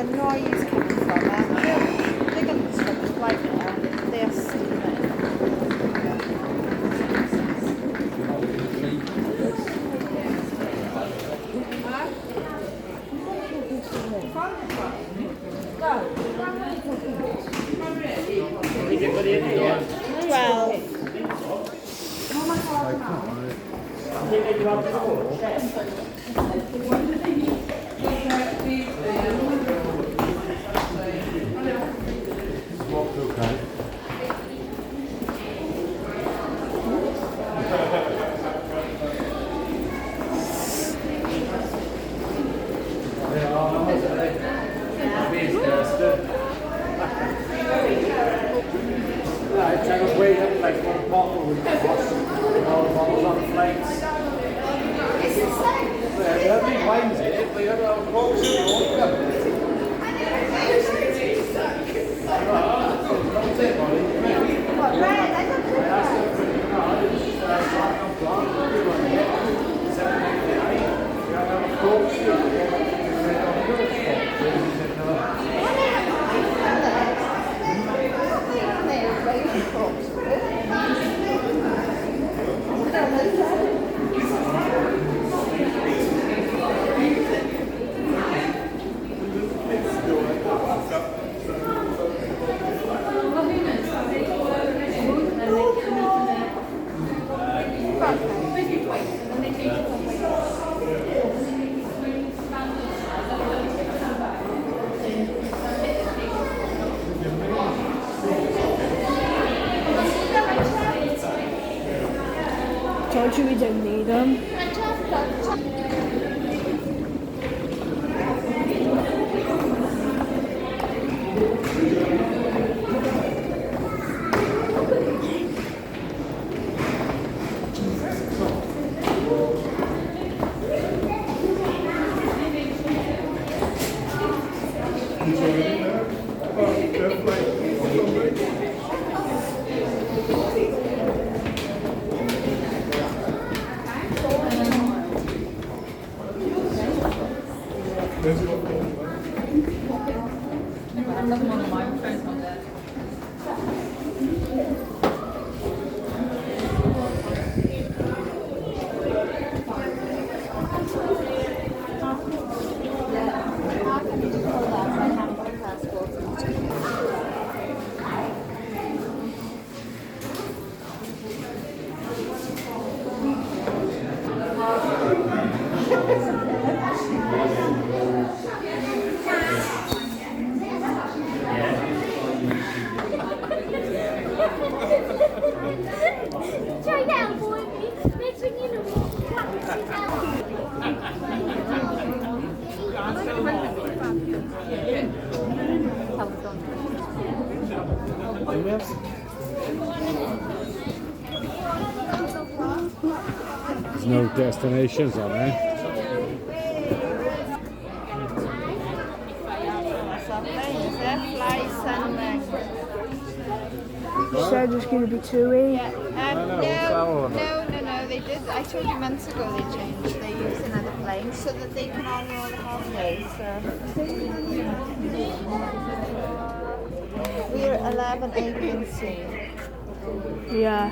the noise coming from it. They're going to stop the flight now. They're steaming. Told you we don't need them. There's no destinations on there. You said it's going to be 2 Yeah. No. They did. I told you months ago they changed. They use another plane so that they can honour all the holidays. We're 11 A, B, and C. Yeah.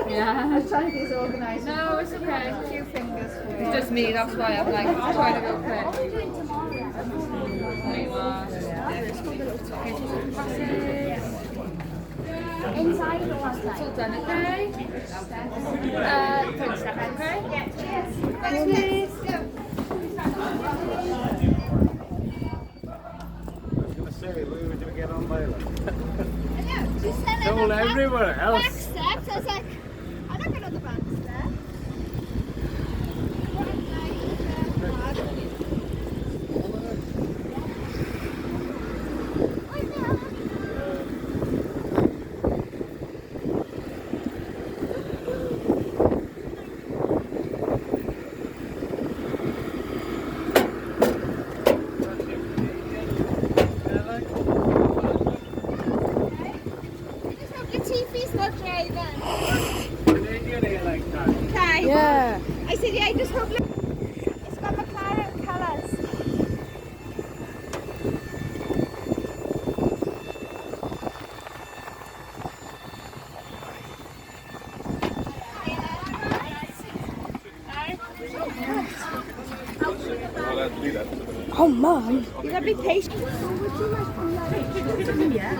Yeah. I was trying to get organised. No, it's okay. A few fingers for you. It's just me, that's why I'm like trying to go quick. There you are. Inside or outside? It's all done, okay? French step, okay? Yeah, cheers. Please. I was going to say, where would you get on later? She said So will everywhere back else. steps. I was like, I'm not going on the back steps. Yeah. I said, yeah, I just hope it's got McLaren colours. Oh, Mum. You gotta be patient. Yeah.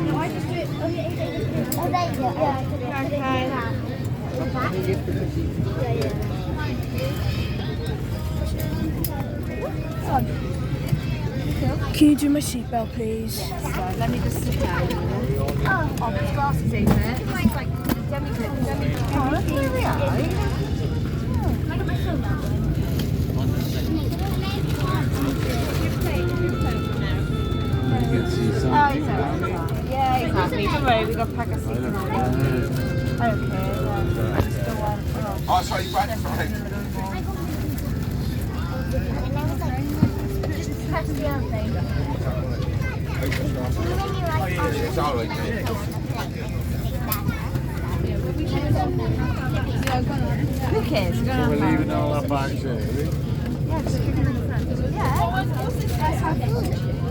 No, I just do it. Oh, there you go. Can you do my seatbelt, please? Right, let me just sit down. Oh, these glasses, ain't it? It's like demi-clip. Oh, here we are. You can see something. Oh, exactly. Yeah, exactly. Don't worry, we got pack of seats on it. Okay, I just don't want. Oh, sorry, back right. Just press the other thing. It's all right. Who cares? We're So gonna we're have leaving all our bags there, are we? Yeah, just stick it in the front. Yeah. That's how good.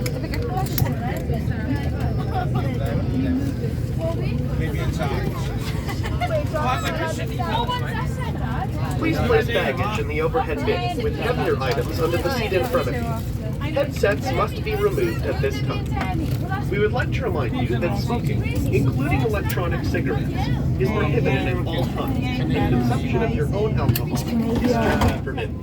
If it gets closer. Maybe inside. Please place baggage in the overhead bin with heavier items under the seat in front of you. Headsets must be removed at this time. We would like to remind you that smoking, including electronic cigarettes, is prohibited at all times, and consumption of your own alcohol is strictly forbidden.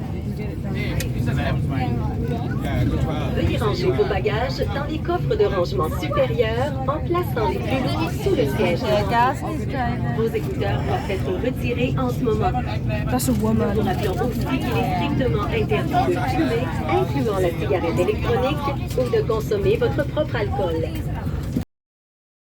Veuillez ranger vos bagages dans les coffres de rangement supérieurs en plaçant les plus gros sous le siège devant vous. Vos écouteurs doivent être retirés en ce moment. That's a woman. Nous rappelons aussi qu'il est strictement interdit de fumer, incluant la cigarette électronique, ou de consommer votre propre alcool.